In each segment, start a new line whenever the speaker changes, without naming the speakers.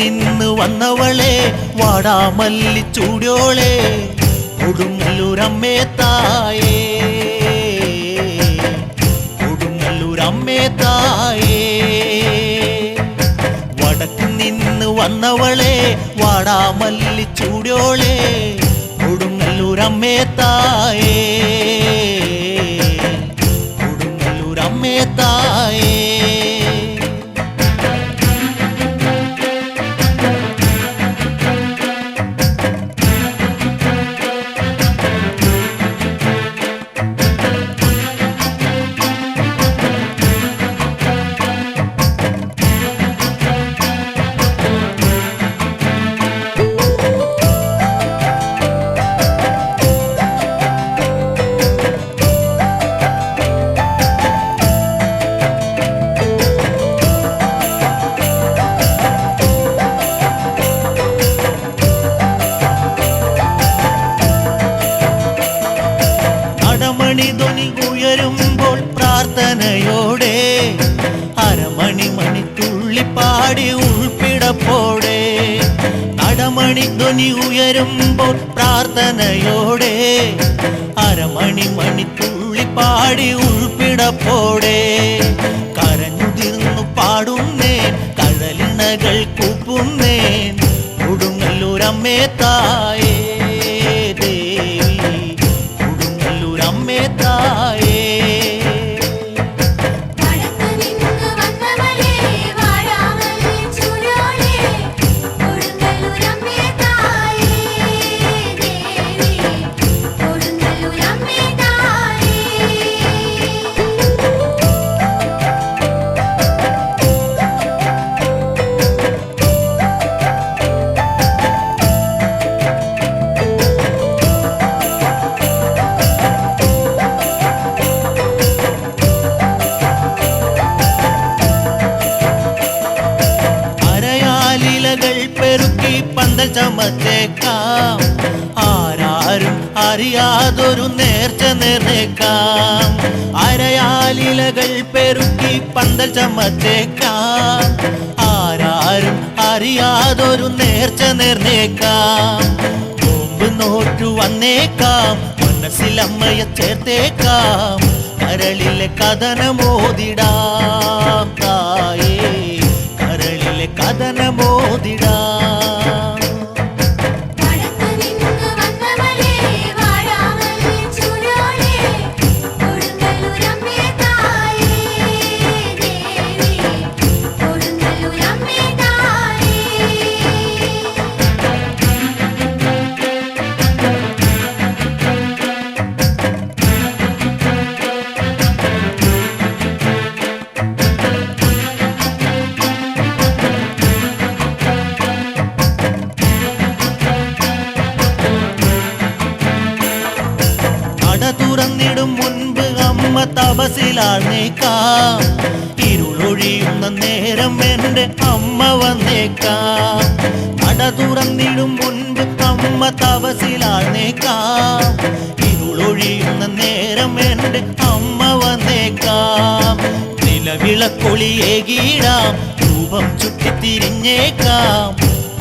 നിന്ന് വന്നവളെ വാടാമല്ലി ചൂടിയോളെ കൊടുങ്ങല്ലൂരമ്മേ തായേ കൊടുങ്ങല്ലൂരമ്മേ തായേ വടക്ക് നിന്ന് വന്നവളെ വാടാമല്ലി ചൂടിയോളെ കൊടുങ്ങല്ലൂരമ്മേ തായേ കൊടുങ്ങല്ലൂരമ്മേ തായേ ധ്വനി ഉയരുമ്പോൾ പ്രാർത്ഥനയോടെ അരമണി മണിത്തുള്ളിപ്പാടി ഉൾപ്പിടപ്പോടെ നടമണി ധ്വനി ഉയരുമ്പോൾ പ്രാർത്ഥനയോടെ അരമണി മണിത്തുള്ളിപ്പാടി ഉൾപ്പിടപ്പോടെ കരഞ്ഞുതിർന്നു പാടുന്നേൻ കഴലിണകൾ കൂപ്പുന്നേൻ കൊടുങ്ങല്ലൂരമ്മേ തായേ പെരുക്കി പന്തൽ ചമച്ചേക്കാം ആരാരും അറിയാതൊരു നേർച്ച നേർന്നേക്കാം അരയാലിലകൾ പെരുക്കി പന്തൽ ചമച്ചേക്കാം ആരാരും അറിയാതൊരു നേർച്ച നേർന്നേക്കാം നോമ്പ് നോറ്റു വന്നേക്കാം മനസ്സിലമ്മയെ ചേർത്തേക്കാം കരളിലെ കഥനമോതിടാം തായേ കരളിലെ കഥനമോതിടാം തുറന്നിടും മുൻപ് അമ്മ തപസിലാഴ്ന്നേക്കാം ഇരുളൊഴിയുന്ന നേരം എൻ്റെ അമ്മ വന്നേക്കാം നട തുറന്നിടും മുൻപ് അമ്മ തപസിലാഴ്ന്നേക്കാം ഇരുളൊഴിയുന്ന നേരം എൻ്റെ അമ്മ വന്നേക്കാം നിലവിളക്കൊളിയേകീടാം രൂപം ചുറ്റിത്തിരിഞ്ഞേക്കാം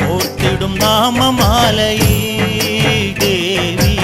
ഓർത്തിടും നാമമാലയിൽ ദേവി